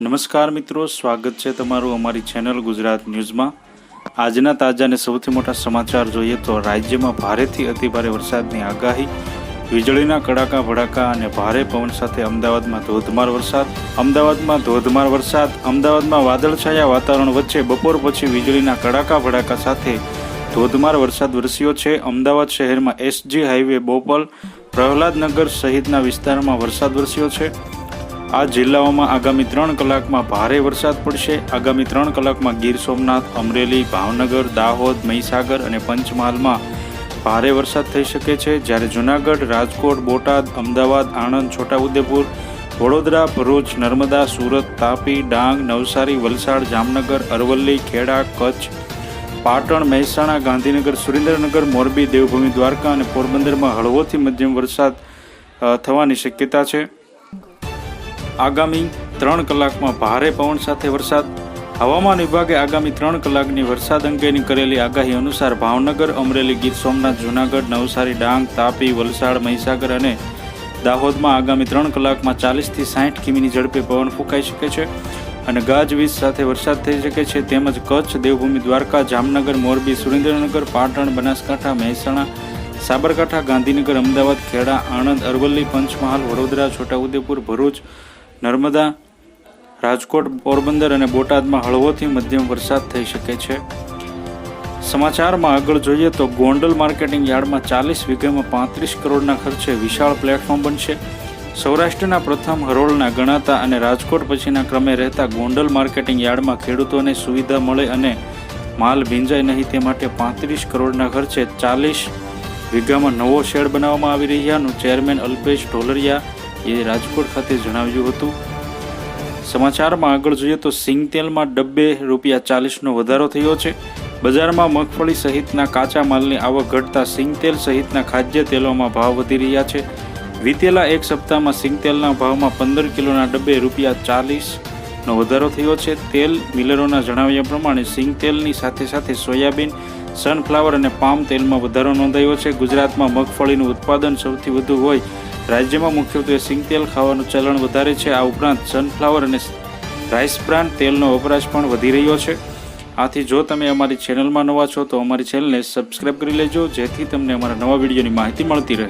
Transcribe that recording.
નમસ્કાર મિત્રો, સ્વાગત છે તમારું અમારી ચેનલ ગુજરાત ન્યૂઝમાં। આજના તાજા અને સૌથી મોટા સમાચાર જોઈએ તો રાજ્યમાં ભારેથી અતિભારે વરસાદની આગાહી, વીજળીના કડાકા ભડાકા અને ભારે પવન સાથે અમદાવાદમાં ધોધમાર વરસાદ। અમદાવાદમાં વાદળછાયા વાતાવરણ વચ્ચે બપોર પછી વીજળીના કડાકા ભડાકા સાથે ધોધમાર વરસાદ વરસ્યો છે। અમદાવાદ શહેરમાં એસજી હાઈવે, બોપલ, પ્રહલાદનગર સહિતના વિસ્તારમાં વરસાદ વરસ્યો છે। આ જિલ્લાઓમાં આગામી 3 કલાકમાં ભારે વરસાદ પડશે। આગામી 3 કલાકમાં ગીર સોમનાથ, અમરેલી, ભાવનગર, દાહોદ, મહીસાગર અને પંચમહાલમાં ભારે વરસાદ થઈ શકે છે, જ્યારે જૂનાગઢ, રાજકોટ, બોટાદ, અમદાવાદ, આણંદ, છોટાઉદેપુર, વડોદરા, ભરૂચ, નર્મદા, સુરત, તાપી, ડાંગ, નવસારી, વલસાડ, જામનગર, અરવલ્લી, ખેડા, કચ્છ, પાટણ, મહેસાણા, ગાંધીનગર, સુરેન્દ્રનગર, મોરબી, દેવભૂમિ દ્વારકા અને પોરબંદરમાં હળવોથી મધ્યમ વરસાદ થવાની શક્યતા છે। આગામી 3 કલાકમાં ભારે પવન સાથે વરસાદ। હવામાન વિભાગે આગામી 3 કલાકની વરસાદ અંગેની કરેલી આગાહી અનુસાર ભાવનગર, અમરેલી, ગીર સોમનાથ, જૂનાગઢ, નવસારી, ડાંગ, તાપી, વલસાડ, મહીસાગર અને દાહોદમાં આગામી 3 કલાકમાં 40થી 60 કિમીની ઝડપે પવન ફૂંકાઈ શકે છે અને ગાજવીજ સાથે વરસાદ થઈ શકે છે। તેમજ કચ્છ, દેવભૂમિ દ્વારકા, જામનગર, મોરબી, સુરેન્દ્રનગર, પાટણ, બનાસકાંઠા, મહેસાણા, સાબરકાંઠા, ગાંધીનગર, અમદાવાદ, ખેડા, આણંદ, અરવલ્લી, પંચમહાલ, વડોદરા, છોટાઉદેપુર, ભરૂચ, નર્મદા, રાજકોટ, પોરબંદર અને બોટાદમાં હળવોથી મધ્યમ વરસાદ થઈ શકે છે। સમાચારમાં આગળ જોઈએ તો ગોંડલ માર્કેટિંગ યાર્ડમાં 40 વીઘામાં 35 કરોડના ખર્ચે વિશાળ પ્લેટફોર્મ બનશે। સૌરાષ્ટ્રના પ્રથમ હરોળના ગણાતા અને રાજકોટ પછીના ક્રમે રહેતા ગોંડલ માર્કેટિંગ યાર્ડમાં ખેડૂતોને સુવિધા મળે અને માલ ભીંજાય નહીં તે માટે 35 કરોડના ખર્ચે 40 વીઘામાં નવો શેડ બનાવવામાં આવી રહ્યાનું ચેરમેન અલ્પેશ ઢોલરિયાએ રાજકોટ ખાતે જણાવ્યું હતું। સમાચારમાં આગળ જોઈએ તો સિંગતેલમાં ડબ્બે ₹40નો વધારો થયો છે। બજારમાં મગફળી સહિતના કાચા માલની આવક ઘટતા સિંગતેલ સહિતના ખાદ્ય તેલોમાં ભાવ વધી રહ્યા છે। વીતેલા એક સપ્તાહમાં સિંગતેલના ભાવમાં 15 કિલોના ડબ્બે ₹40નો વધારો થયો છે। તેલ મિલરોના જણાવ્યા પ્રમાણે સિંગતેલની સાથે સાથે સોયાબીન, સનફ્લાવર અને પામ તેલમાં વધારો નોંધાયો છે। ગુજરાતમાં મગફળીનું ઉત્પાદન સૌથી વધુ હોય રાજ્યમાં મુખ્યત્વે સિંગતેલ ખાવાનું ચલણ વધારે છે। આ ઉપરાંત સનફ્લાવર અને રાઈસ બ્રાન તેલનો વપરાશ પણ વધી રહ્યો છે। આથી જો તમે અમારી ચેનલમાં નવા છો તો અમારી ચેનલને સબસ્ક્રાઇબ કરી લેજો, જેથી તમને અમારા નવા વિડીયોની માહિતી મળતી રહે।